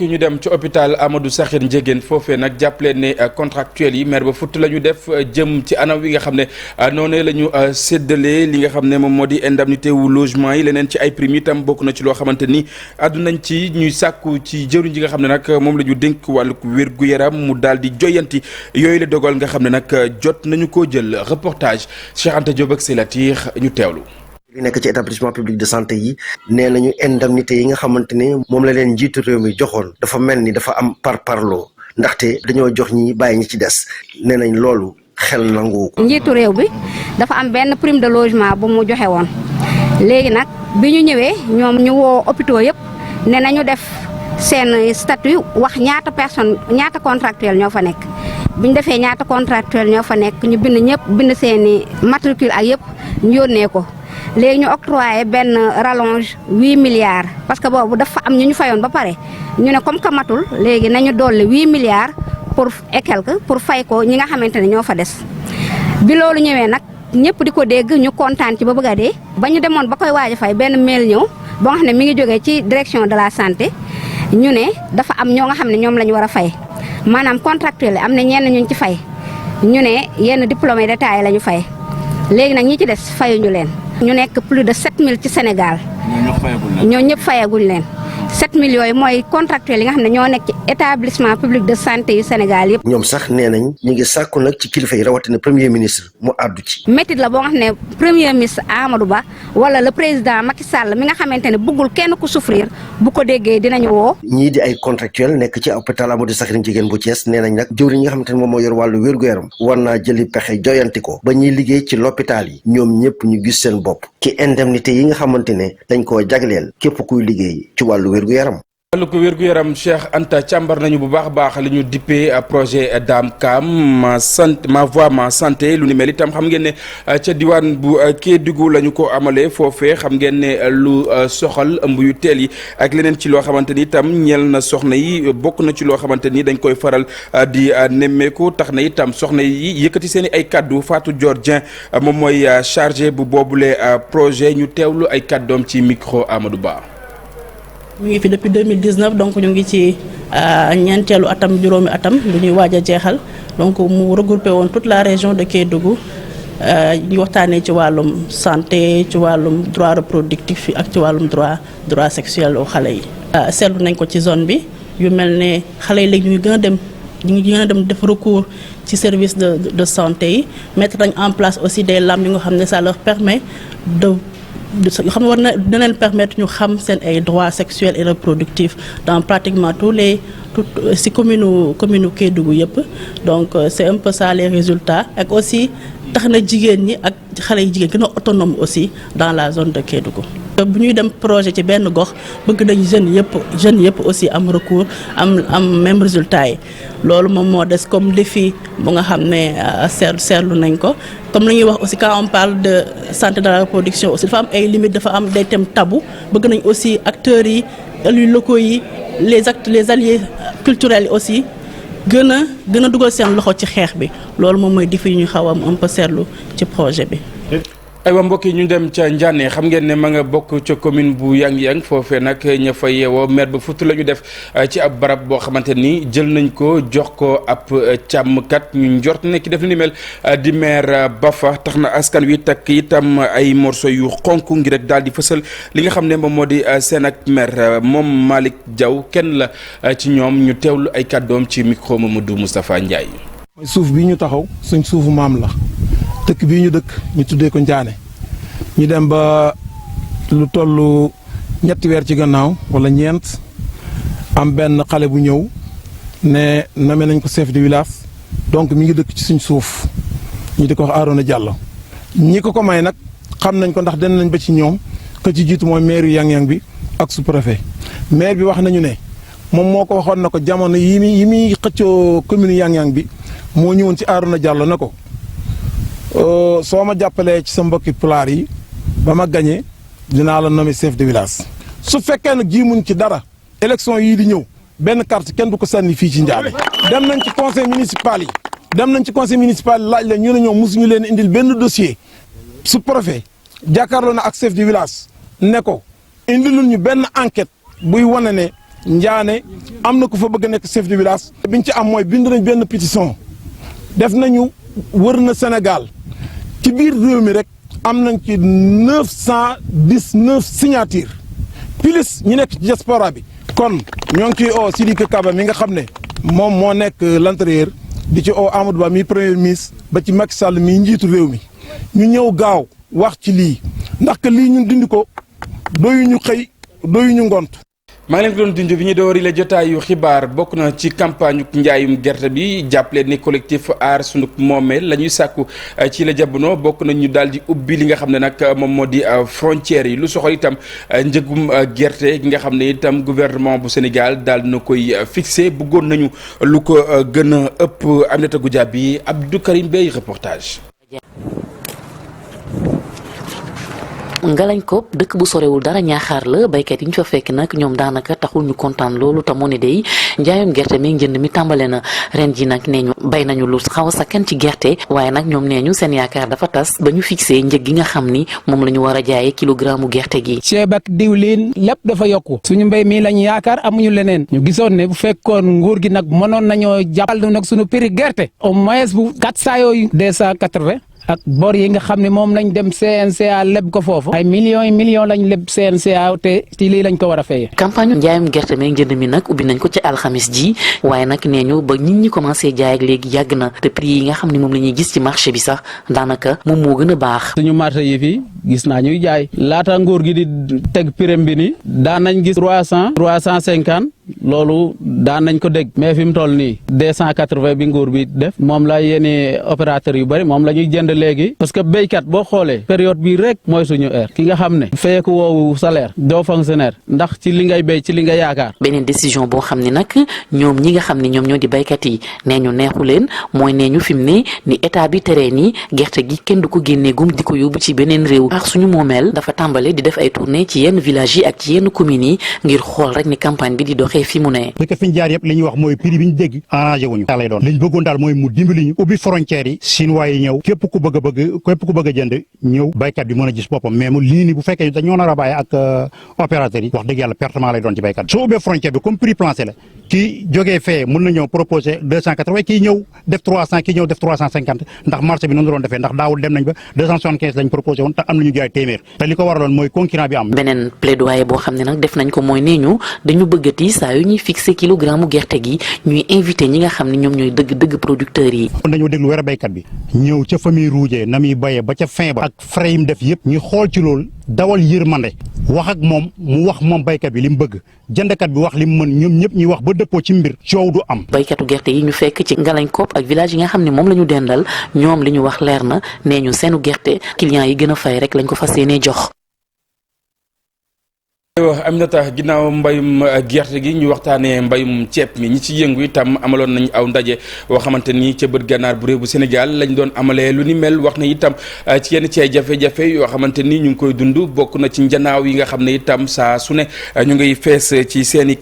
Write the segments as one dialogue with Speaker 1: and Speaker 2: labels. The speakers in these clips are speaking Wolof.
Speaker 1: mbokk yi ñu dem ci hôpital Amadou Sakhir Ndiéguène foofee nag jàppale ne contractuels yi maire ba futt la ñu def jëm ci anam wi nga xam ne noonee la ñu séddalee li nga xam ne moom moo di indemnité wu logement yi leneen ci ay primes itam bokk na ci loo xamante ni àddunañ ci ñuy sàkku ci jëruñ ji nga xam ne nag moom la ñu dénk wàllu wér-gu-yaram mu daal di joyanti yooyu la dogal nga xam ne nag jot nañu koo jël reportage Cheikh Anta Diop ak Selatir ñu teewlu.
Speaker 2: li nekk ci établissement public de santé yi nee nañu indemnité yi nga xamante ne moom la leen njiitu réew mi joxoon dafa mel ni dafa am parparloo ndaxte dañoo jox ñi bàyyi ñi ci des nee nañ loolu xel nangu ko.
Speaker 3: njiitu réew bi dafa am benn prime de logement bu mu joxe woon léegi nag bi ñu ñëwee ñoom ñu woo hôpitaux yëpp ne nañu def seen statut wax ñaata contractuel ñoo fa nekk bi ñu defee ñaata contractuel ñoo fa nekk ñu bind ñëpp bind seeni matricule ak yëpp ñu yónnee ko. léegi ñu octroyé benn rallonge 8 milliards parce que boobu dafa am ñu fayoon ba pare ñu ne comme que matul léegi nañu dolli 8 milliards pour et quelque pour fay ko ñi nga xamante ne ñoo fa des. bi loolu ñëwee nag ñëpp di ko dégg ñu kontaan ci ba bëgg a dee ba ñu demoon ba koy waaj a fay benn mail ñëw boo nga xam ne mi ngi jógee ci direction de la santé ñu ne dafa am ñoo nga xam ne ñoom la ñu war a fay maanaam contractuel am na ñenn ñu ci fay ñu ne yenn diplômé d'état yi la ñu fay léegi nag ñi ci des fayuñu leen. ñu nekk plus de 7000 ci Sénégal ñoo ñëpp fayaguñ leen 7000 yooyu mooy contractuels yi nga xam ne ñoo nekk ci établissement public de santé yu Sénégal yëpp.
Speaker 2: ñoom sax nee nañ ñu ngi sàkku nag ci kilifa yi rawatina premier ministre mu àddu ci.
Speaker 3: métit la boo nga xam ne premier ministre Amadou Ba wala le président Macky Sall mi nga xamante ne bëggul kenn ku souffrir bu ko déggee dinañu woo.
Speaker 2: ñii di ay contractuels nekk ci hôpital Amadou Sakhir Ndiéguène bu Thiès nee nañ nag jëwriñ ñi nga xamante ne moom moo yor wàllu wér-gu-yaram war naa jëli pexe joyanti ko ba ñuy liggéey ci l'hôpital yi ñoom ñëpp ñu gis seen bopp ci indemnité yi nga xamante ne dañ koo jagleel képp kuy liggéey ci wàllu wér-gu-yaram.
Speaker 1: wàllu ko wér-gu-yaram Cheikh Anta càmbar nañu bu baax a baax li ñu dippee projet Damcam ma voix ma santé lu ni mel itam xam ngeen ne ca diwaan bu Kédougou la ñu ko amalee foofee xam ngeen ne lu soxal ëmb yu teel yi ak leneen ci loo xamante ni itam ñeel na soxna yi bokk na ci loo xamante ni dañ koy faral di nemmeeku tax na itam soxna yi yëkkati seen i ay kaddu Fatou Dior Dieng moom mooy chargé bu boobule projet ñu teewlu ay kaddoom ci micro Amadou Ba.
Speaker 4: ñu ngi fi depuis 2019 donc ñu ngi ci ñeenteelu atam juróomi atam lu ñuy waaj a jeexal donc mu regroupé woon toute la région de Kédougou ñu waxtaanee ci wàllum santé ci wàllum droit reproductif yi ak ci wàllum droit sexuel au xale yi. seetlu nañ ko ci zone bi yu mel ne xale yi léegi ñu ngi gën a dem def recours ci service de santé yi mettre nañ en place aussi des lames yu nga xam ne ça leur permet xam war na dina leen permettre ñu xam seen ay droits sexuels et reproductifs dans pratiquement si commune Kédougou yëpp donc c'est un peu ça les résultats ak aussi tax na jigéen ñi ak xale yi jigéen gën a autonome aussi dans la zone de Kédougou. bu ñuy dem projet ci benn gox bëgg nañ jeunes yëpp aussi am recours am même résultat yi loolu moom moo des comme défi bu nga xam ne seetlu nañ ko comme li ñuy wax aussi quand on parle de santé de la reproduction aussi dafa am ay limites dafa am des thèmes tabous bëgg nañ aussi acteurs yi élus locaux yi les alliés culturels yi aussi gën a dugal seen loxo ci xeex bi loolu moom mooy défi yu ñu xaw a am un peu seetlu ci projet bi.
Speaker 1: aywa mbokk yi ñu dem ca Ndiané xam ngeen ne ma nga bokk ca commune bu Yang-Yang foofee nag ña fa yeewoo maire ba futt la ñu def ci ab barab boo xamante ni jël nañ ko jox ko ab càmmkat ñu njort ne ki def ni mel di maire Bafa tax na askan wi takk itam ay morceau yu xonk ngir rek daal di fësal li nga xam ne moom moo di seen ak maire moom Malick Diaw kenn la ci ñoom ñu teewlu ay kàddoom ci micro Mamadou Moustapha Ndiaye.
Speaker 5: suuf bi ñu taxaw suñ suufu maam la. dëkk bii ñu dëkk ñu tuddee ko Ndiané ñu dem ba lu toll ñetti weer ci gannaaw wala ñeent am benn xale bu ñëw ne name nañ ko chef de village donc mi ngi dëkk ci suñ suuf ñu di ko wax Arona Diallo ñi ko may nag xam nañ ko ndax den nañ ba ci ñoom que ci jiitu mooy maire Yang-Yang bi ak sous-préfet maire bi wax nañu ne moom moo ko waxoon na ko jamono yi muy xëccoo commune Yang-Yang bi moo ñëwoon ci Arona Diallo na ko soo ma jàppalee ci sa mbokki pulaar yi ba ma gañee dinaa la nommer chef de village su fekkee nag jiimuñ ci dara élection yii di ñëw benn carte kenn du ko sànni fii ci Ndiané dem nañ ci conseil municipal yi laaj la ñu ne ñoom mosuñu leen indil benn dossier sous-préfet jàkkaarloo na ak chef de village ne ko indilul ñu benn enquête buy wane ne Ndiané am na ku fa bëgg a nekk chef de village. biñ ci am mooy bind nañ benn pétition def nañu wër na Sénégal ci biir réew mi rek am nañ ci 919 signatures plus ñu nekk ci diaspora bi. kon ñoo ngi ciy oo Sidiki Kaba mi nga xam ne moom moo nekk l'intérieur di ci oo Amadou Ba mi premier ministre ba ci Macky Sall mi njiitu réew mi ñu ñëw gaaw wax ci lii ndax que lii ñun dindi ko doyuñu xëy doyuñu ngont.
Speaker 1: maa ngi leen doon dund bi ñu doori la jotaayu xibaar bokk na ci campagne njaayum gerte bi jàppale ni collectif aar sunu moomeel la ñuy sàkku ci la jamono bokk na ñu daal di ubbi li nga xam ne nag moom moo di frontières yi lu soxal itam njëgum gerte gi nga xam ne itam gouvernement bu Sénégal daal na koy fixé bëggoon nañu lu ko gën a ëpp Aminata Goudiaby Abdou Karim Bey reportage.
Speaker 6: Ngalañ Kopp dëkk bu sorewul dara Ñaaxaar la baykat yi ñu fa fekk nag ñoom daanaka taxul ñu kontaan loolu te moo ne day njaayum gerte mi njënd mi tàmbale na ren ji nag nee ñu bay nañu lu xaw a sakkan ci gerte waaye nag ñoom nee ñu seen yaakaar dafa tas ba ñu fixé njëg gi nga xam ni moom la ñu war a jaayee kilogramme gerte gi.
Speaker 7: ceeb ak diwlin lépp dafa yokku suñu mbéy mi lañu yaakaar amuñu leneen ñu gisoon ne bu fekkoon nguur gi nag mënoon nañoo jàppal nag suñu prix gerte au moins bu 400 yooyu 280 ak bor yi nga xam ne moom lañ dem CNCA leb ko foofu ay millions yi millions lañ leb CNCA te ci lii lañ ko war a fayee.
Speaker 6: campagne njaayum gerte meeg njënd mi nag ubbi nañ ko ci alxamis ji waaye nag nee ñu ba nit ñi commencé jaay ak léegi yàgg na te prix yi nga xam ne moom la ñuy gis ci marché bi sax daanaka moom moo gën a baax.
Speaker 7: suñu marché yi fii gis naa ñuy jaay laata nguur gi di teg prix bi ni daan nañ gis 300 350 loolu daan nañ ko dégg mais fi mu toll nii 280 bi nguur bi def moom la yéene opérateur yu bëri moom la ñuy jënd léegi parce que béykat boo xoolee période bi rek mooy suñu heure ki nga xam ne feeku woowu salaire doo fonctionnaire ndax ci li ngay béy ci li nga yaakaar.
Speaker 6: beneen décision boo xam ne nag ñoom ñi nga xam ne ñoom ñoo di béykat yi nee ñu neexu leen mooy nee ñu fi mu ne ni état bi teree nii gerte gi kenn du ko génnee gum di ko yóbbu ci beneen réew. ak suñu moomeel dafa tàmbale di def ay tournée ci yenn villages yi ak ci yenn communes yi ngir xool rek ni campagne bi di doxee fi mu ne.
Speaker 8: dëkk fi ñu jaar yëpp li ñuy wax mooy prix bi ñu dégg arrangé wuñu lay doon li ñu bëggoon daal mooy mu dimbali ñu ubbi frontières yi chinois yi ñëw képp ku bëgg a jënd ñëw baykat bi mën a gis boppam mais mu lii ni bu fekkee dañoo nar a bàyyi ak opérateurs yi wax dëgg yàlla pertement lay doon ci baykat bi soo ubbee frontière bi comme prix plancher la kii jógee fee mën na ñëw proposer 280 kii ñëw def 300 kii ñëw def 350 ndax marché bi noonu la doon defee ndax daawul dem nañ ba 275 lañ proposé woon te am nañu jaay téeméer te li ko waraloon mooy concurrent bi am.
Speaker 6: beneen plaidoyer boo xam ne nag def nañ ko mooy nee ñu dañu bëggati saa yu ñuy fixé kilogramme gerte gi ñuy invité ñi nga xam ne ñoom ñooy dëgg producteurs yi.
Speaker 8: kon dañoo déglu weer baykat bi ñëw ca fa muy ruujee na muy bayee ba ca fin ba ak frais yi mu def yëpp ñu xool ci loolu dawal yërmande wax ak moom mu wax moom baykat bi li mu bëgg jëndkat bi wax li mu mën ñoom ñëpp ñuy wax ba dëppoo ci mbir coow du am.
Speaker 6: baykatu gerte yi ñu fekk ci Ngalañ Kopp ak village yi nga xam ne moom la ñu dendal ñoom li ñu wax leer na nee ñu seenu gerte clients yi gën a fay rek lañ ko fas yéenee jox.
Speaker 1: Aminata ginnaaw mbayum gerte gi ñu waxtaanee mbayum ceeb mi ñi ci yëngu itam amaloon nañu aw ndaje woo xamante ni ca bët gànnaar bu réew bu Sénégal lañ doon amalee lu ni mel wax na itam ci yenn ci ay jafe-jafe yoo xamante ni ñu ngi koy dund bokk na ci njanaaw yi nga xam ne itam saa su ne ñu ngay fees ci seeni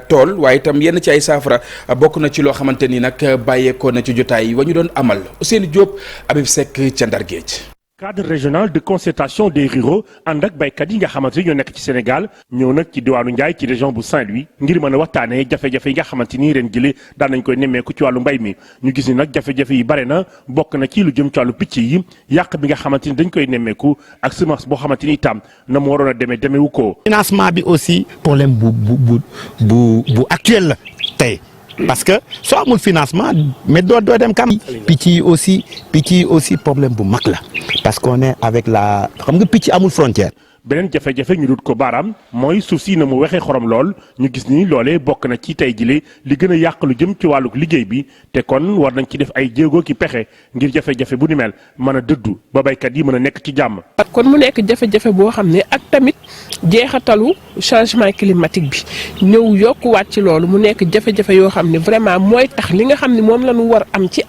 Speaker 1: tool waaye itam yenn ci ay saafara bokk na ci loo xamante ni nag bàyyeekoo na ci jotaay wa ñu doon amal Ousseynou Diop Habib Seck ca Ndar Géej.
Speaker 9: cadre régional de concertation des ruraux ànd ak baykat yi nga xamante ni ñoo nekk ci Sénégal ñëw nag ci diwaanu Ndiaye ci région bu Saint-Louis ngir mën a waxtaanee jafe-jafe yi nga xamante ni ren jëlee daan nañ koy nemmeeku ci wàllu mbay mi ñu gis ni nag jafe-jafe yi bare na bokk na ci lu jëm ci wàllu picc yi yàq bi nga xamante ni dañ koy nemmeeku ak semence boo xamante ni itam na mu waroon a demeewu ko.
Speaker 8: financement bi aussi problème bu actuel la tey. parce que soo amul financement mais doo dem kam picc yi aussi problème bu mag la parce qu'on est avec la xam nga picc amul frontière.
Speaker 9: beneen jafe-jafe ñu dut ko baaraam mooy suuf si na mu waxee xorom lool ñu gis ni loolee bokk na ci tey jile li gën a yàq lu jëm ci wàllu liggéey bi te kon war nañ ci def ay jéego ki pexe ngir jafe-jafe bu ni mel mën a dëddu ba baykat yi mën a nekk ci jàmm.
Speaker 10: kon mu nekk jafe-jafe boo xam ne ak tamit jeexatalu changement climatique bi ñëw yokkuwaat ci loolu mu nekk jafe-jafe yoo xam ne vraiment mooy tax li nga xam ne moom la ñu war am ci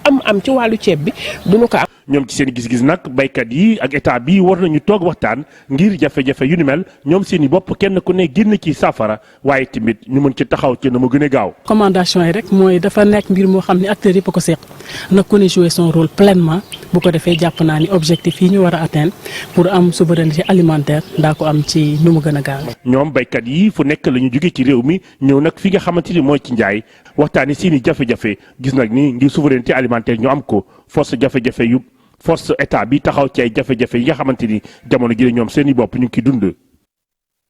Speaker 10: ci wàllu ceeb bi duñu ko am.
Speaker 9: ñoom ci seen gis-gis nag baykat yi ak état bi war nañu toog waxtaan ngir jafe-jafe yu ni mel ñoom seen i bopp kenn ku ne génn ci saafara waaye tamit ñu mën ci taxaw ci na mu gën a gaaw.
Speaker 4: recommandation yi rek mooy dafa nekk mbir moo xam ne acteurs yëpp a ko seq na ku ne jouer son rôle pleinement bu ko defee jàpp naa ni objectif yi ñu war a atteindre pour am souveraineté alimentaire daa ko am ci nu mu gën a gaaw.
Speaker 9: ñoom béykat yi fu nekk la ñu jóge ci réew mi ñëw nag fi nga xamante ni mooy ci njaay waxtaani seeni jafe-jafe gis nag ni ngir souveraineté alimentaire ñu am ko force état bi taxaw ci ay jafe-jafe yi nga xamante ni jamono ji ñoom seeni bopp ñu ngi ciy dund.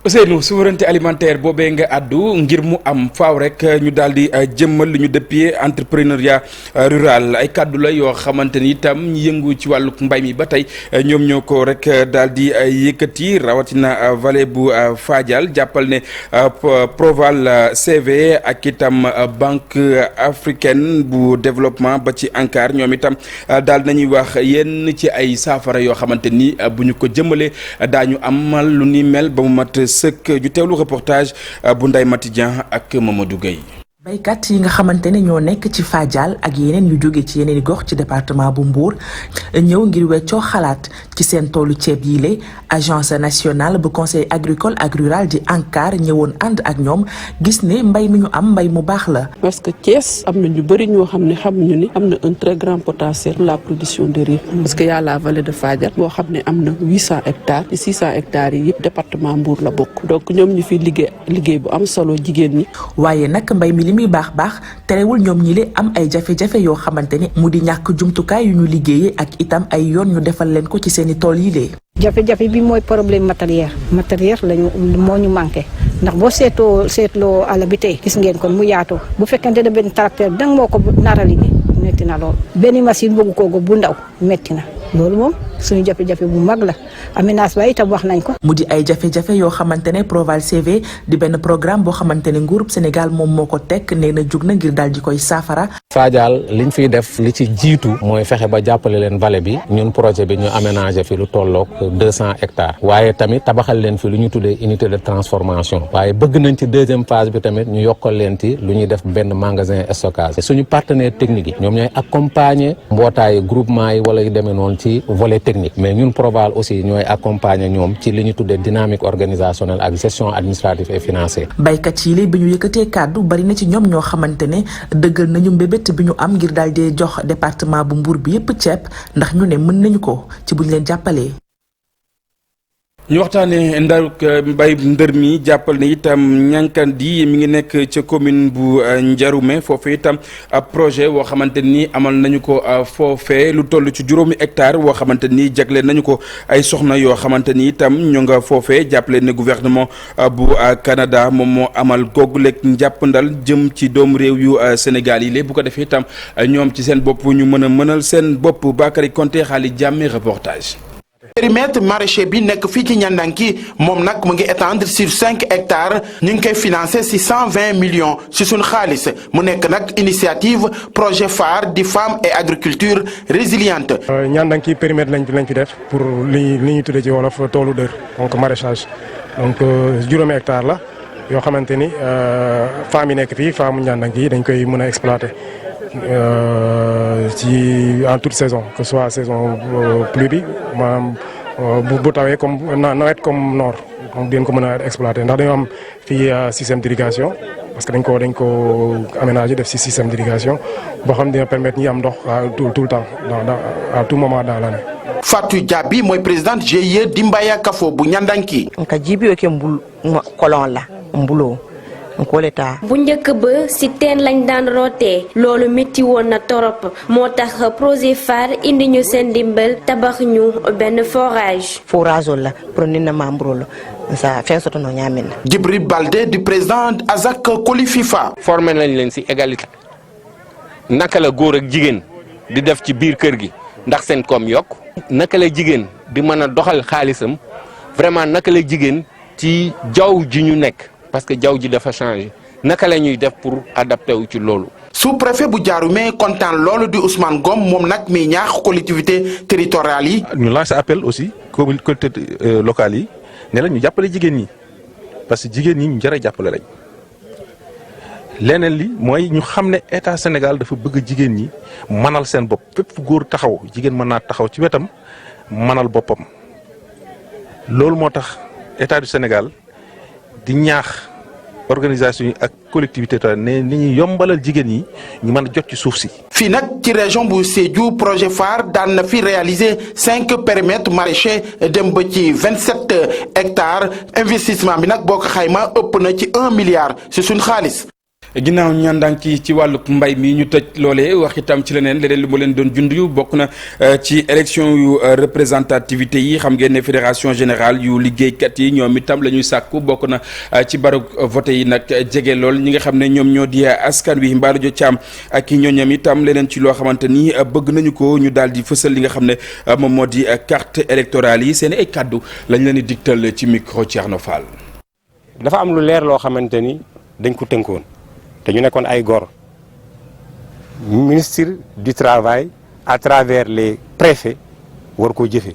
Speaker 1: Ousseynou souveraineté alimentaire boobee nga àddu ngir mu am faaw rek ñu daal di jëmmal lu ñu dëppee entrepreneuriat rural ay kàddu la yoo xamante ni itam ñu yëngu ci wàllu mbay mi ba tey ñoom ñoo ko rek daal di yëkkati rawatina vallée bu Fadial jàppal ne Proval CV ak itam Banque africaine bu développement ba ci ANCAR ñoom itam daal nañuy wax yenn ci ay saafara yoo xamante ni bu ñu ko jëmmalee daañu amal lu ni mel ba mu mat sëkk ju teewlu reportage bu Ndeye Mati Dieng ak Mamadou Gueye.
Speaker 11: baykat yi nga xamante ne ñoo nekk ci Fadial ak yeneen yu jóge ci yeneen i gox ci département bu Mbour ñëw ngir weccoo xalaat ci seen toolu ceeb yi le agence nationale bu conseil agricole ak rural di ANCAR ñëwoon ànd ak ñoom gis ne mbay mi ñu am mbay mu baax la.
Speaker 12: parce que Thiès am na ñu bëri ñoo xam ne xamuñu ni am na un très grand potentiel pour la production de riz parce que y a la vallée de Fadial boo xam ne am na 800 hectares te 600 hectares yi yëpp département Mbour la bokk donc ñoom ñu fi liggéey bu am solo jigéen ñi.
Speaker 11: waaye nag mbay mi li muy baax terewul ñoom ñi le am ay jafe-jafe yoo xamante ne mu di ñàkk jumtukaay yu ñu liggéeyee ak itam ay yoon ñu defal leen ko ci seeni tool yi lee.
Speaker 13: jafe-jafe bi mooy problème matériel lañu moo ñu manqué ndax boo seetloo àll bi tey gis ngeen kon mu yaatoo bu fekkente ne benn tracteur danga moo ko nar a liggéey metti na lool benn machine bëgg koo bu ndaw metti na loolu moom suñu jafe-jafe bu mag la aménagement ba itam wax nañ ko.
Speaker 11: mu di ay jafe-jafe yoo xamante ne Proval CV di benn programme boo xamante ne nguurub Sénégal moom moo ko teg nee na jug na ngir daal di koy saafara.
Speaker 14: Fadial liñ fiy def li ci jiitu mooy fexe ba jàppale leen vallée bi ñun projet bi ñu aménagé fi lu tolloog 200 hectares waaye tamit tabaxal leen fi lu ñu tuddee unité de transformation waaye bëgg nañ ci deuxième phase bi tamit ñu yokkal leen ci lu ñuy def benn magasin stockage suñu partenaire technique yi ñoom ñooy accompagner mbootaayu groupement yi wala yu demee noonu ci volet technique mais ñun Proval aussi ñooy accompagner ñoom ci li ñu tuddee dynamique organisationnelle ak gestion administrative et financière.
Speaker 11: baykat yi léegi bi ñu yëkkatee kàddu bari na ci ñoom ñoo xamante ne dëggal nañu mbébét bi ñu am ngir daal di jox département bu Mbour bi yépp ceeb ndax ñu ne mën nañu ko ci buñ leen jàppalee.
Speaker 1: ñu waxtaanee mbay ndër mi jàppal ne itam ñànkandi mi ngi nekk ca commune bu Ndiaroumé foofu itam ab projet woo xamante ni amal nañu ko foofee lu toll ci 7 hectares woo xamante ni jagle nañu ko ay soxna yoo xamante ni itam ñu nga foofee jàppale ne gouvernement bu Canada moom moo amal googuleeg njàppandal jëm ci doomu réew yu Sénégal yi léegi bu ko defee itam ñoom ci seen bopp ñu mën a mënal seen bopp Bakary Konté xaali jàmme reportage.
Speaker 15: périmètre maraîcher bi nekk fii ci Ñandanki moom nag mu ngi étendre sur 5 hectares ñu ngi koy financé si 120 millions si suñu xaalis mu nekk nag initiative projet phare di femme et agriculture résiliente.
Speaker 16: Ñandanki périmètre lañ fi def pour li ñu tuddee ci wolof toolu dër donc maraîchage donc 7 hectares la yoo xamante ni femmes yi nekk fii femme Ñandanki yi dañ koy mën a exploiter. ci en toute saison que ce soit saison pluie bi maanaam bu tawee comme nawet comme noor donc dinañ ko mën a exploiter ndax dañoo am fii système d'irrigation parce que dañ ko aménager def ci système d'irrigation boo xam dina permettre ñi am ndox tout le temps à tout moment dans l'année.
Speaker 15: Fatou Diaby mooy présidente GIE Dimbaya Kafo bu Ñandanki.
Speaker 17: nka jibi ke mbul kolon la mbulo
Speaker 18: bu njëkk ba ci teen lañ daan rootee loolu métti woon na torop moo tax projet phare indi ñu seen dimbal tabax ñu benn forage
Speaker 17: la pour ni na membre la sa fen soto no ñamin
Speaker 15: Djibril Baldé du président Azak Koli FIFA
Speaker 19: formé nañ leen ci égalité naka la góor ak jigéen di def ci biir kër gi ndax seen koom yokk naka la jigéen di mën a doxal xaalisam vraiment naka la jigéen ci jaww ji ñu nekk parce que jaww ji dafa changé naka la ñuy def pour adapté wu ci loolu.
Speaker 15: sous-préfet bu Diaroumé kontaan loolu di Ousmane Ngom moom nag mi ñaax collectivité territoriales yi.
Speaker 20: ñu lancé appel aussi collectivités locales yi ne la ñu jàppale jigéen ñi parce que jigéen ñi ñu jar a jàppale lañ leneen li mooy ñu xam ne état Sénégal dafa bëgg jigéen ñi manal seen bopp fépp fu góor taxaw jigéen mën naa taxaw ci wetam manal boppam loolu moo tax état du Sénégal. di ñaax organisation yi ak collectivité ta ne ni ñuy yombalal jigéen ñi ñu mën a jot ci suuf si.
Speaker 15: fii nag ci région bu Sédhiou projet phare daan na fi réaliser 5 périmètres maraîchers dem ba ci 27 hectares investissement bi nag boo ko xayma ëpp na ci 1 milliard si suñ xaalis.
Speaker 1: ginnaaw ñandanki ci wàllu mbay mi ñu tëj loolee wax itam ci leneen lu ma leen doon jund yu bokk na ci élection yu représentativité yi xam ngeen ne fédération générale yu liggéeykat yi ñoom itam la ñuy sàkku bokk na ci barab voté yi nag jege lool ñi nga xam ne ñoom ñoo di askan wi Mbaalo Thiam ak i ñooñam itam leneen ci loo xamante ni bëgg nañu ko ñu daal di fësal li nga xam ne moom moo di carte électorale yi seen ay kàddu lañ leen di digtal ci micro Thierno Fall.
Speaker 21: dafa am lu leer loo xamante ni dañ ko tënkoon. te ñu nekkoon ay góor ministre du travail à travers les préfets war koo jëfe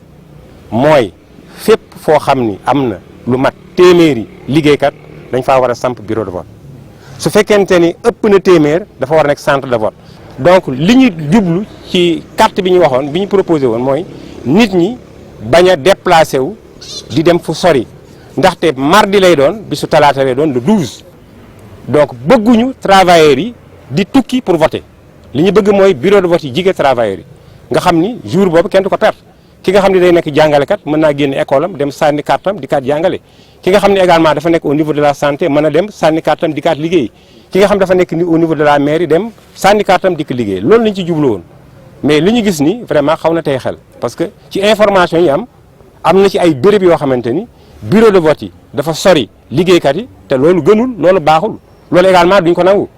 Speaker 21: mooy fépp foo xam ni am na lu mat téeméeri liggéeykat dañ faa war a samp bureau de vote su fekkente ni ëpp na téeméer dafa war a nekk centre de vote donc li ñu jublu ci carte bi ñu waxoon bi ñu proposé woon mooy nit ñi bañ a déplacé wu di dem fu sori ndaxte mardi lay doon bisu talaata lay doon le 12. donc bëgguñu travailleurs yi di tukki pour voter li ñu bëgg mooy bureau de vote yi jige travailleurs yi nga xam ni jour boobu kenn du ko perte ki nga xam ne day nekk jàngalekat mën naa génne école am dem sànni kartam di kaat jàngale ki nga xam ne également dafa nekk au niveau de la santé mën a dem sànni kartam di kaat liggéey ki nga xam dafa nekk au niveau de la mairie dem sànni kartam di ko liggéey loolu lañ ci jublu woon mais li ñu gis ni vraiment xaw na tey xel parce que ci information yi am na ci ay béréb yoo xamante ni bureau de vote yi dafa sori liggéeykat yi te loolu gënul loolu baaxul loolu également duñ ko nangu.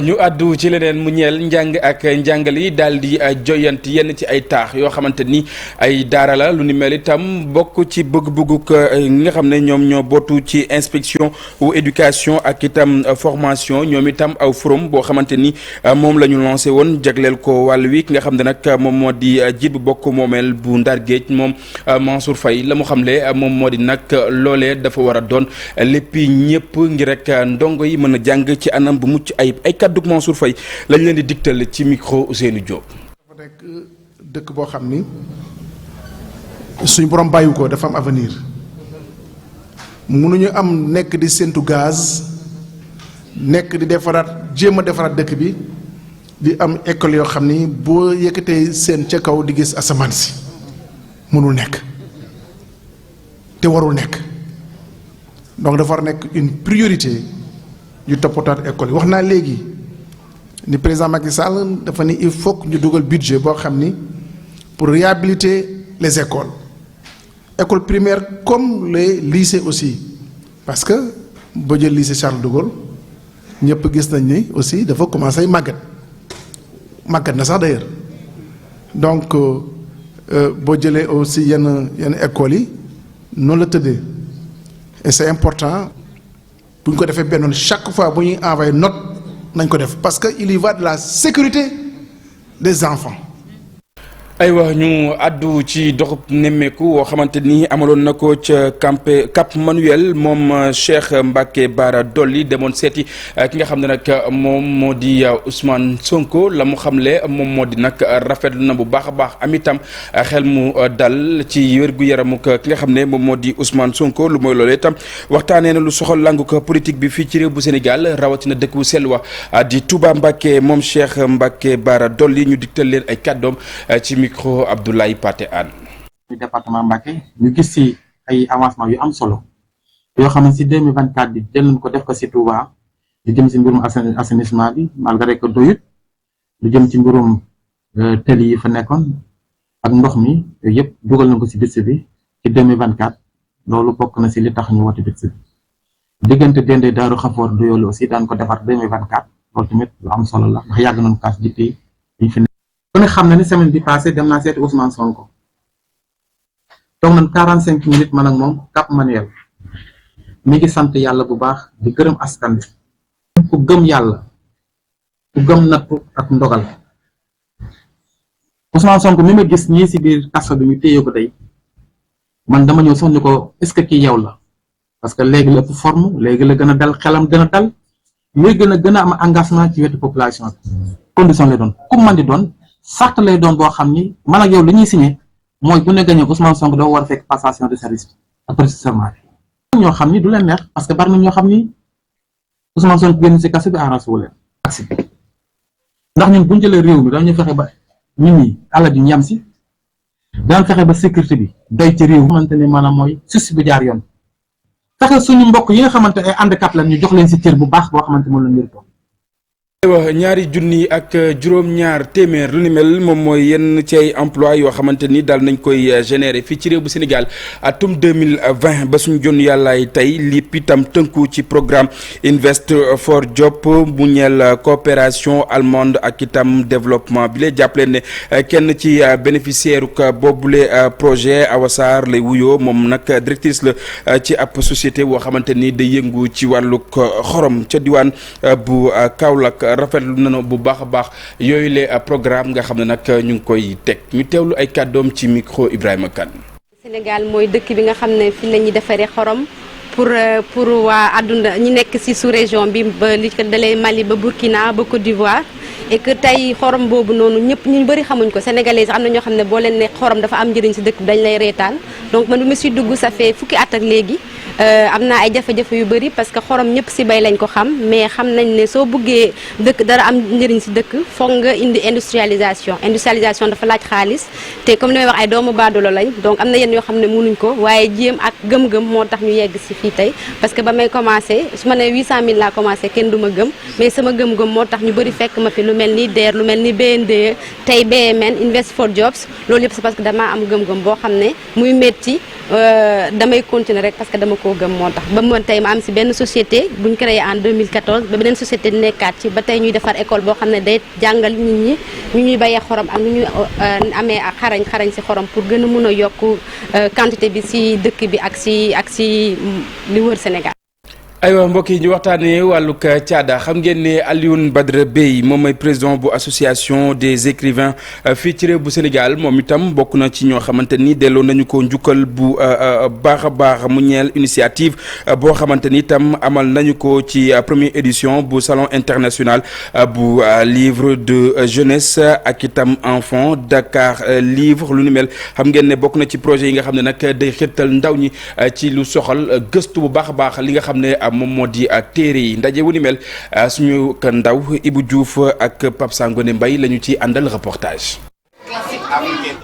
Speaker 1: ñu àddu ci leneen mu ñeel njàng ak njàngale yi daal di joyant yenn ci ay taax yoo xamante ni ay daara la lu ni mel itam bokk ci bëgg-bëgguk ñi nga xam ne ñoom ñoo bootu ci inspection ou éducation ak itam formation ñoom itam aw forum boo xamante ni moom la ñu lancé woon jagleel ko wàll wi ki nga xam ne nag moom moo di jiit bu bokk moomeel bu Ndar Géej moom Mansour Faye la mu xamle moom moo di nag loolee dafa war a doon léppi ñëpp ngir rek ndongo yi mën a jàng ci anam bu mucc ayib. ay kaddu Mansour Faye lañ leen di digtal ci micro Ousseynou Diop.
Speaker 22: dafa nekk dëkk boo xam ni suñ borom bàyyi ko dafa am avenir mënuñu am nekk di séntu gaz nekk di defaraat jéem a defaraat dëkk bi di am école yoo xam ni boo yëkkatee seen ca kaw di gis asamaan si mënul nekk te warul nekk donc dafa war nekk une priorité. yu toppataat école yi wax naa léegi ni président Macky Sall dafa ni il faut que ñu dugal budget boo xam ni pour réhabiliter les écoles primaires comme les lycées aussi parce que boo jël lycée Charles de Gaulle ñëpp gis nañ ni aussi dafa commencé màggat na sax d'ailleurs donc boo jëlee aussi yenn écoles yi noonu la tëddee et c'est important. bu ñu ko defee benn chaque fois bu ñuy envoyé note nañ ko def parce que il y va de la sécurité des enfants.
Speaker 1: aywa ñu àddu ci doxub nemmeeku woo xamante ni amaloon na ko ca Cap Manuel moom Cheikh Mbacké Bara Dolly demoon seeti ki nga xam ne nag moom moo di Ousmane Sonko la mu xamle moom moo di nag rafetlu na bu baax a baax am itam xel mu dal ci wér-gu-yaramu ki nga xam ne moom moo di Ousmane Sonko lu mooy loolee itam waxtaanee na lu soxal langu ko politique bi fii ci réew bu Sénégal rawatina dëkk bu sell wa di Touba Mbacké moom Cheikh Mbacké Bara Dolly ñu digtal leen ay kàddoom ci micro Abdoulaye Paté Anne.
Speaker 23: département Mbacké ñu gis ci ay avancement yu am solo yoo xam ne ci 2024 bi jël nañ ko def ko ci Touba lu jëm ci mbirum assainissement bi malgré que doyut lu jëm ci mbirum tëli yi fa nekkoon ak ndox mi yooyu yëpp dugal nañ ko ci budget bi ci 2024 loolu bokk na ci li tax ñu wote budget bi diggante Dendé Daaru Xafoor du yoolu aussi daan ko defar 2024 loolu tamit lu am solo la ndax yàgg nañu kaas depuis ñu fi ku ne xam na ni semaine bi passé dem naa seeti Ousmane Sonko toog nañ 45 minutes man ak moom Cap Manuel mi ngi sant yàlla bu baax di gërëm askan bi ku gëm yàlla ku gëm nattu ak ndogal Ousmane Sonko mi ma gis ñii si biir kaso bi ñu téye ko tey man dama ñëw sax ni ko est-ce que kii yow la parce que léegi la ëpp forme léegi la gën a dal xelam gën a dal léegi la gën a am engagement ci wetu population bi condition lay doon ku man di doon sart lay doon boo xam ni man ak yow li ñuy signé mooy bu ne gañee Ousmane Sonko doo war a fekk passation de service bi après serment bi ñoo xam ni du leen neex parce que bari na ñoo xam ni Ousmane Sonko génn si kaso bi arrangé wu leen ndax ñun bu ñu jëlee réew mi dañu fexe ba nit ñi àll bi ñu yam si daan fexe ba sécurité bi doy ci réew xamante ne maanaam mooy suuf bu jaar yoon fexe suñu mbokk yi nga xamante ay handicap la ñu jox leen si cër bu baax boo xamante moom la ñu
Speaker 1: aywa ñaari junni ak juróom-ñaar téeméer lu ni mel moom mooy yenn ci ay emploi yoo xamante ni daal nañ koy générer fii ci réew bu Sénégal atum 2020 ba suñu jonn yàllaay tey lépp itam tënku ci programme Invest for Job bu ñeel coopération allemande ak itam développement bi lay jàppale ne kenn ci bénéficiaire boobule projet Awa Sarr lay wuyoo moom nag directrice la ci ab société boo xamante ni day yëngu ci wàllug xorom ca diwaan bu Kaolack rafetlu nañu bu baax a baax yooyu le programme nga xam ne nag ñu ngi koy teg ñu teewlu ay kàddoom ci micro Ibrahima Kane.
Speaker 2: Sénégal mooy dëkk bi nga xam ne fi la ñuy defaree xorom pour waa àdduna ñi nekk ci sous-région bi ba li ko dalee Mali ba Burkina ba Côte d'Ivoire et que tey xorom boobu noonu ñëpp ñu bëri xamuñ ko sénégalais sax am na ñoo xam ne boo leen ne xorom dafa am njëriñ ci dëkk bi dañ lay reetaan donc man bu ma si dugg ça fait fukki at ak léegi am naa ay jafe-jafe yu bëri parce que xorom ñëpp ci bay lañ ko xam mais xam nañ ne soo buggee dëkk dara am njëriñ ci dëkk foog nga indi industrialisation dafa laaj xaalis te comme ni may wax ay doomu baadoolo lañ donc am na yenn yoo xam ne mënuñ ko waaye jéem ak gëm-gëm moo tax ñu yegg ci fii tey parce que ba may commencé su ma nee 800000 laa commencé kenn du ma gëm mais sama gëm-gëm moo tax ñu bëri fekk ma fi lu mel ni DER lu mel ni BNDE tey BMN Invest for Jobs loolu yëpp c'est parce que damaa am gëm-gëm boo xam ne muy métti damay continuer rek parce que dama koo gëm moo tax ba mu tey ma am ci benn société buñ créé en 2014 ba beneen société nekkaat ci ba tey ñuy defar école boo xam ne day jàngal nit ñi ñu ñuy bayee xorom ak ñu ñuy amee xarañ ci xorom pour gën a mun a yokk quantité bi ci dëkk bi ak ci li wër Sénégal.
Speaker 1: aywa mbokk yi ñu waxtaanee wàllug caada xam ngeen ne Alioune Badara Bèye moom mooy président bu association des écrivains fii ci réew bu Sénégal moom itam bokk na ci ñoo xamante ni delloo nañu ko njukkal bu baax a baax mu ñeel initiative boo xamante ni itam amal nañu ko ci première édition bu salon international bu livre de jeunesse ak itam enfant Dakar livre lu ni mel xam ngeen ne bokk na ci projet yi nga xam ne nag day xirtal ndaw ñi ci lu soxal gëstu bu baax a baax li nga xam ne moom moo di téere yi ndaje wu ni mel suñu ndaw Ibou Diouf ak Pape Sangone Mbaye la ñu ci àndal reportage.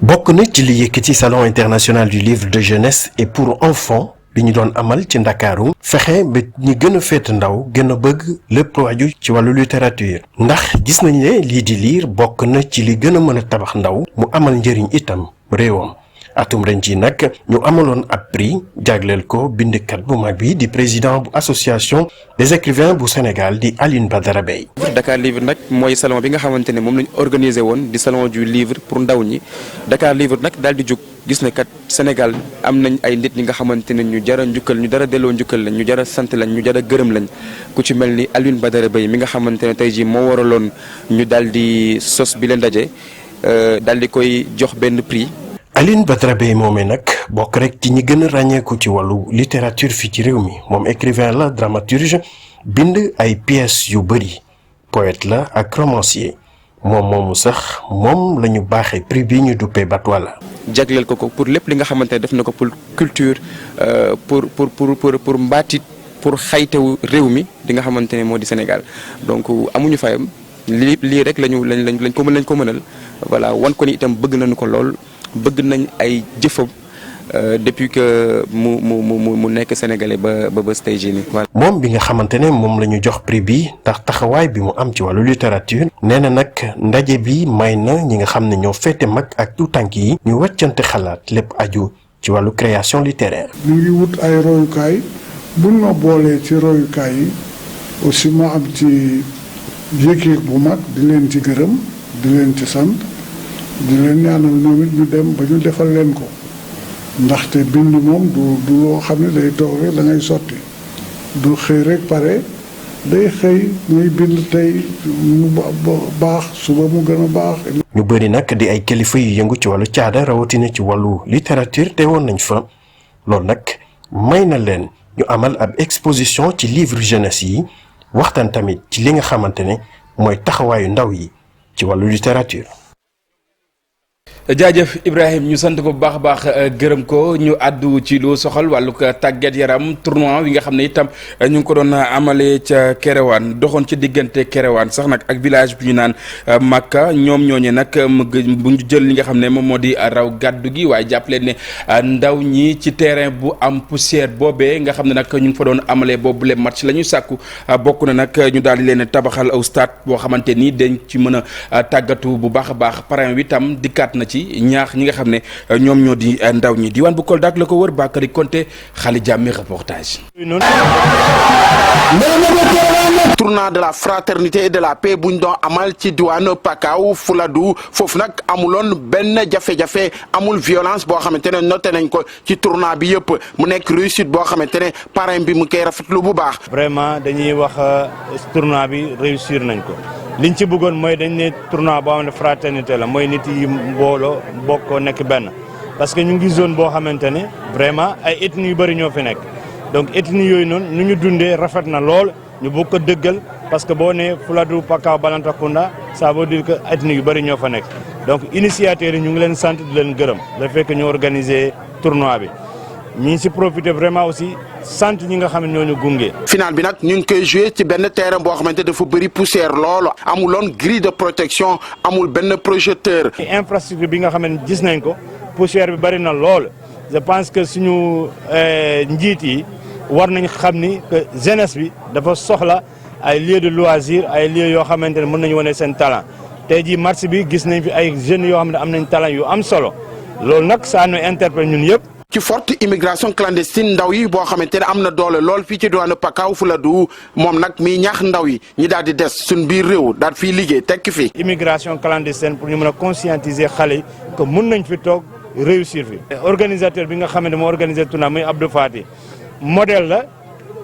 Speaker 3: bokk na ci li yëkkati salon international du livre de jeunesse et pour enfants bi ñu doon amal ci Ndakaaru fexe ba ñi gën a féet ndaw gën a bëgg lépp lu aju ci wàllu littérature ndax gis nañ ne lii di lire bokk na ci li gën a mën a tabax ndaw mu amal njëriñ itam réewam. atum ren ji nag ñu amaloon ab prix jagleel ko bindkat bu mag bi di président bu association des écrivains bu Sénégal di Alioune Badara Bèye.
Speaker 5: Dakar Livre nag mooy salon bi nga xamante ne moom lañu organisé woon di salon du livre pour ndaw ñi Dakar Livre nag daal di jóg gis ne kat Sénégal am nañ ay nit ñi nga xamante ne ñu jar a njukkal ñu dara delloo njukkal lañ ñu jar a sant lañ ñu jar a gërëm lañ ku ci mel ni Alioune Badara Bèye mi nga xamante ne tey jii moo waraloon ñu daal di sos bi leen daje daal di koy jox benn prix.
Speaker 3: Alioune Badara Bèye moomee nag bokk rek ci ñi gën a ràññeeku ci wàllu littérature fii ci réew mi moom écrivain la dramaturge bind ay pièces yu bëri poète la ak romancier moom moomu sax moom la ñu baaxee prix bi ñu duppee Batwala.
Speaker 5: jagleel ko pour lépp li nga xamante ne def na ko pour culture pour mbaatit pour xaytewu réew mi di nga xamante ne moo di Sénégal donc amuñu fayam lii rek lañ ko mënal voilà wan ko ni itam bëgg nañu ko lool. bëgg nañ ay jëfam depuis que mu nekk sénégalais ba bés tey jii nii.
Speaker 3: moom bi nga xamante ne moom la ñu jox prix bi ndax taxawaay bi mu am ci wàllu littérature nee na nag ndaje bi may na ñi nga xam ne ñoo féete mag ak tout tànk yi ñu wàccante xalaat lépp aju ci wàllu création littéraire.
Speaker 24: ñu ngi wut ay royukaay buñ ma boolee ci royukaay yi aussi ma am ci yëg-yëg bu mag di leen ci gërëm di leen ci sant. di leen ñaanal ñoom it ñu dem ba ñu defal leen ko ndaxte bind moom du loo xam ne day toog rek da ngay sotti du xëy rek pare day xëy muy bind tey mu baax suba mu gën a baax.
Speaker 3: ñu bëri nag di ay kilifa yu yëngu ci wàllu caada rawatina ci wàllu littérature te woon nañ fa loolu nag may na leen ñu amal ab exposition ci livre jeunesse yi waxtaan tamit ci li nga xamante ne mooy taxawaayu ndaw yi ci wàllu littérature.
Speaker 1: jaajëf Ibrahim ñu sant ko bu baax a baax gërëm ko ñu àddu ci lu soxal wàllu tàggat yaram tournoi wi nga xam ne itam ñu ngi ko doon amalee ca Kéréwan doxoon ci diggante Kéréwan sax nag ak village bi ñu naan Makka ñoom ñooñe nag bu ñu jël li nga xam ne moom moo di raw gàddu gi waaye jàpp leen ne ndaw ñi ci terrain bu am poussière boobee nga xam ne nag ñu ngi fa doon amalee boobule match la ñu sàkku bokk na nag ñu daal di leen tabaxal aw stade boo xamante ni dañ ci mën a tàggatu bu baax a baax parrain wi tam dikkaat na ci ñaax ñi nga xam ne ñoom ñoo di ndaw ñi diwaan bu Kolda ak la ko wër Bakary Konté xali jàmmi reportage.
Speaker 15: tournoi de la fraternité et de la paix buñ doon amal ci diwaanu Pakao Fuladu foofu nag amuloon benn jafe-jafe amul violence boo xamante ne noté nañ ko ci tournoi bi yëpp mu nekk réussite boo xamante ne parrain bi mu koy rafetlu bu baax.
Speaker 6: vraiment dañuy wax tournoi bi réussir nañ ko. liñ ci bëggoon mooy dañ ne tournoi boo xam ne fraternité la mooy nit yi mbooloo bokk nekk benn parce que ñu ngi zone boo xamante ne vraiment ay ethnies yu bëri ñoo fi nekk donc ethnies yooyu noonu nu ñu dundee rafet na lool ñu bëgg ko dëggal parce que boo nee Fuladu Pakao Balantacounda ça veut dire que ethnies yu bëri ñoo fa nekk donc initiateurs yi ñu ngi leen sant di leen gërëm le fait que ñu organiser tournoi bi ñu ngi si profité vraiment aussi sant ñi nga xam ne ñoo ñu gunge.
Speaker 15: final bi nag ñu ngi koy joué ci benn terrain boo xamante dafa bëri poussière loolu amuloon grille de protection amul benn projecteur.
Speaker 6: infrastructure bi nga xam ne gis nañ ko poussière bi bëri na lool je pense que suñu njiit yi war nañ xam ni que jeunesse bi dafa soxla ay lieux de loisir ay lieux yoo xamante ne mën nañu wane seen talent tey jii match bi gis nañ fi ay jeunes yoo xam ne am nañ talent yu am solo loolu nag ça nous interpelle ñun yëpp.
Speaker 15: ci forte immigration clandestine ndaw yi boo xamante ne am na doole lool fii ci diwaanu Pakao Fuladu moom nag miy ñaax ndaw yi ñi daal di des suñ biir réew daal fii liggéey tekki fi.
Speaker 6: immigration clandestine pour ñu mën a conscientiser xale yi que mun nañ fi toog réussir fi. organisateur bi nga xam ne moo organisé tournoi muy Abdou Fati modèle la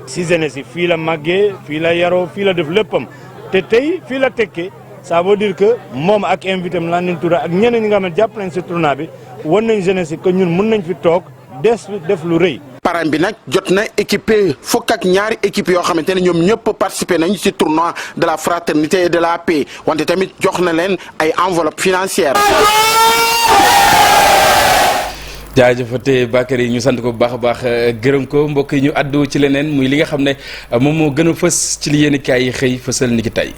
Speaker 6: si jeunesse yi fii la màggee fii la yaroo fii la def léppam te tey fii la tekkee ça veut dire que moom ak invité am Landing Touré ak ñeneen ñi nga xam ne jàpp nañ si tournoi bi wan nañ jeunesse yi que ñun mun nañ fi toog def lu rëy.
Speaker 15: parrain bi nag jot na équipé fukk ak ñaari équipe yoo xamante ne ñoom ñëpp participé nañ ci tournoi de la fraternité et de la paix wante tamit jox na leen ay enveloppe financière.
Speaker 1: jaajëfate Bakary ñu sant ko bu baax a baax gërëm ko mbokk yi ñu àddu ci leneen muy li nga xam ne moom moo gën a fës ci li yéen kaay yi xëy fësal ni ki tey.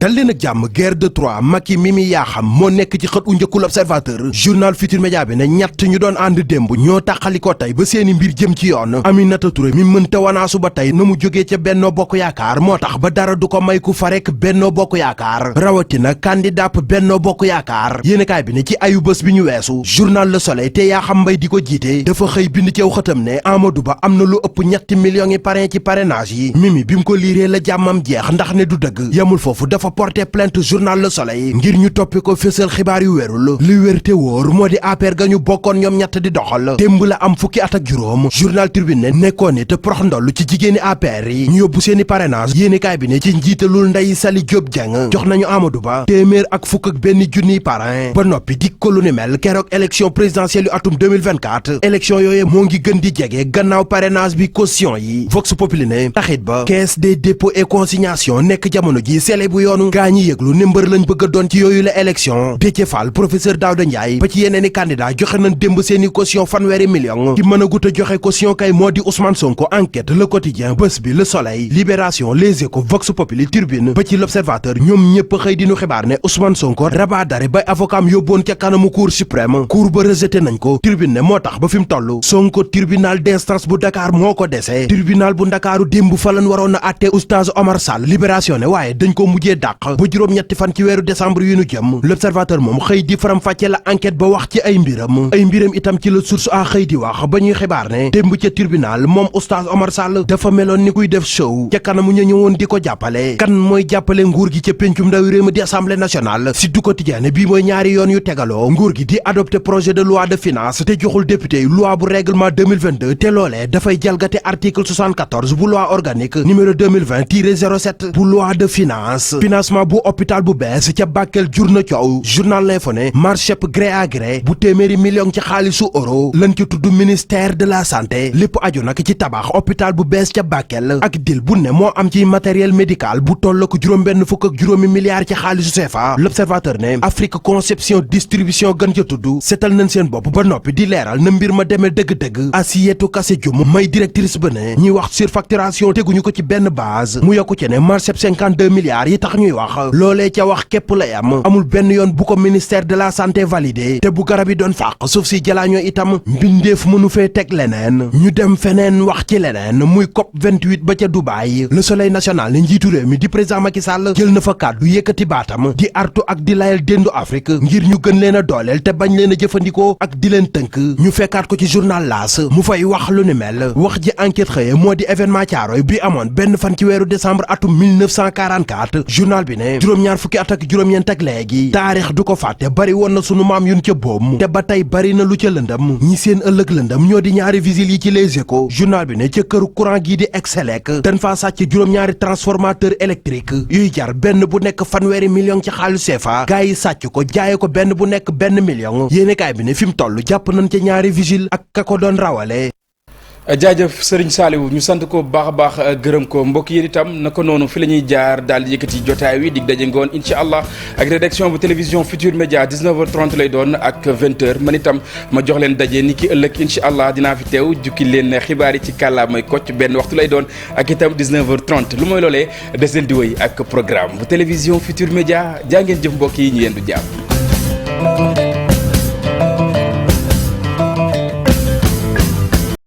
Speaker 7: dal leen ak jàmm guerre de Troie Macky Mimi Yaxam moo nekk ci xët u njëkku l'Observateur journal Futur Média bi ne ñett ñu doon ànd démb ñoo tàqali ko tey ba seeni mbir jëm ci yoon Aminata Touré mi mënta wanaasu ba tey na mu jógee ca Benno Bokk Yaakaar moo tax ba dara du ko may ku fa rek Benno Bokk Yaakaar rawatina candidat Benno Bokk Yaakaar yéenekaay bi ne ci ayu bés bi ñu weesu journal Le Soleil te Yaxam Mbaye di ko jiite dafa xëy bind ceew xëtam ne Amadou Ba am na lu ëpp ñetti millions yi parrain ci parrainage yi Mimi bi mu ko liiree la jàmmam jeex ndax ne du dëgg yamul foofu dafa porté plainte journal Le Soleil ngir ñu toppi ko fësal xibaar yu wérul li wér te wóor moo di APR ga ñu bokkoon ñoom ñett di doxal démb la am fukki at ak juróom journal Tribune ne nekkoon ni te prox ndoll ci jigéeni APR yi ñu yóbbu seeni parrainage yéenekaay bi ne ci njiitalul Ndeye Saly Diop Dieng jox nañu Amadou Ba téeméer ak fukk ak benn junniy parrain ba noppi dik ko lu ni mel keroog élection présidentielle yu atum 2024 élection yooye moo ngi gën di jege gannaaw parrainage bi caution yi Vox Populi ne taxit ba caisse des dépôts et consignation nekk jamono ji sele bu yoonu ñi yëglu ne mbër lañ bëgg a doon ci yooyu la élection Déthié Fall professeur Daouda Ndiaye ba ci yeneeni candidat joxe nañ démb seeni caution fanweeri million ki mën a gut a joxe caution kay moo di Ousmane Sonko Enquête Le Quotidien Bës Bi Le Soleil Libération Les Échos Vox Populi Tribune ba ci L'Observateur ñoom ñëpp xëy di ñu xibaar ne Ousmane Sonko rabat d'arrêt bay avocat am yóbboon ca kanamu cour suprême cour ba rejeté nañ ko Tribune ne moo tax ba fi mu toll Sonko tribunal d'instance bu Dakar moo ko dese tribunal bu Ndakaaru démb fa lañ waroon a àtte Oustaz Omar Sall Libération ne waaye dañ ko mujjee dàq ba juróom-ñetti fan ci weeru décembre yu ñu jëm L'Observateur moom xëy di faram fàcce la enquête ba wax ci ay mbiram itam ci la source a xëy di wax ba ñuy xibaar ne démb ca tribunal moom Oustaz Omar Sall dafa meloon ni kuy def show ca kanamu ñu ñëwoon di ko jàppale kan mooy jàppale nguur gi ca péncum ndawi réew mi di assemblée nationale si du quotidien bii mooy ñaari yoon yu tegaloo nguur gi di adopté projet de loi de finance te joxul député yi loi bu règlement 2022 te loolee dafay jalgate article 74 bu loi organique numéro 2020-07 bu loi de finance financement bu hôpital bu bees ca Bakel jur na coow journal L'Info ne marché gré à gré bu téeméeri million ci xaalisu euro lañ ci tudd ministère de la santé lépp aju nag ci tabax hôpital bu bees ca Bakel ak dil bu ne moo am ci matériel médical bu toll ko juróom-benn fukk ak juróomi milliards ci xaalisu CFA. L'Observateur ne Afrique conception distribution gën ca tudd seetal nañ seen bopp ba noppi di leeral na mbir ma demee dëgg-dëgg. Asietu Kassé Dioum may directrice ba ne ñuy wax surfacturation teguñu ko ci benn base mu yokku ci ne marché 52 milliards yi tax ñuy wax loolee ca wax képp lay am amul benn yoon bu ko ministère de la santé validé te bu garab yi doon fàq suuf si jalaañoo itam mbindeef mënu fee teg leneen ñu dem feneen wax ci leneen muy COP 28 ba ca Dubaï. Le Soleil national ne njiitu réew mi di président Macky Sall jël na fa kàddu yëkkati baatam di artu ak di layal déndu Afrique ngir ñu gën leen a dooleel te bañ leen a jëfandikoo ak di leen tënk ñu fekkaat ko ci journal L'As mu fay wax lu ni mel wax ji enquête xëye moo di événement Thiaroye bi amoon benn fan ci weeru décembre atum 1944 journal bi ne juróom-ñaar fukki at ak juróom-ñeent ak léegi taarix du ko fàtte bari woon na sunu maam yun ca boom te ba tey bari na lu ca lëndëm ñi seen ëllëg lëndëm ñoo di ñaari vigiles yi ci Les Échos journal bi ne ca këru courant gii di Excelec dañ faa sàcc juróom-ñaari transformateur électrique yuy jar benn bu nekk fanweeri million ci xaalis CFA gars yi sàcc ko jaaye ko benn bu nekk benn million yéenekaay bi ne fi mu toll jàpp nañ ca ñaari vigile ak ka ko doon rawale.
Speaker 1: jaajëf Serigne Saliou ñu sant ko baax a baax gërëm ko mbokk yi itam naka noonu fi la ñuy jaar daal di yëkkati jotaay wi dig daje ngoon incha allah ak rédaction bu télévision Futur Média 19h30 lay doon ak 20h man itam ma jox leen daje ni ki ëllëg incha allah dinaa fi teew jukki leen xibaar yi ci kàllaamay Kocc benn waxtu lay doon ak itam 19h30 lu mooy loolee des leen di wéy ak programme bu télévision Futur Média jaa ngeen jëf mbokk yi ñu yendu jàmm.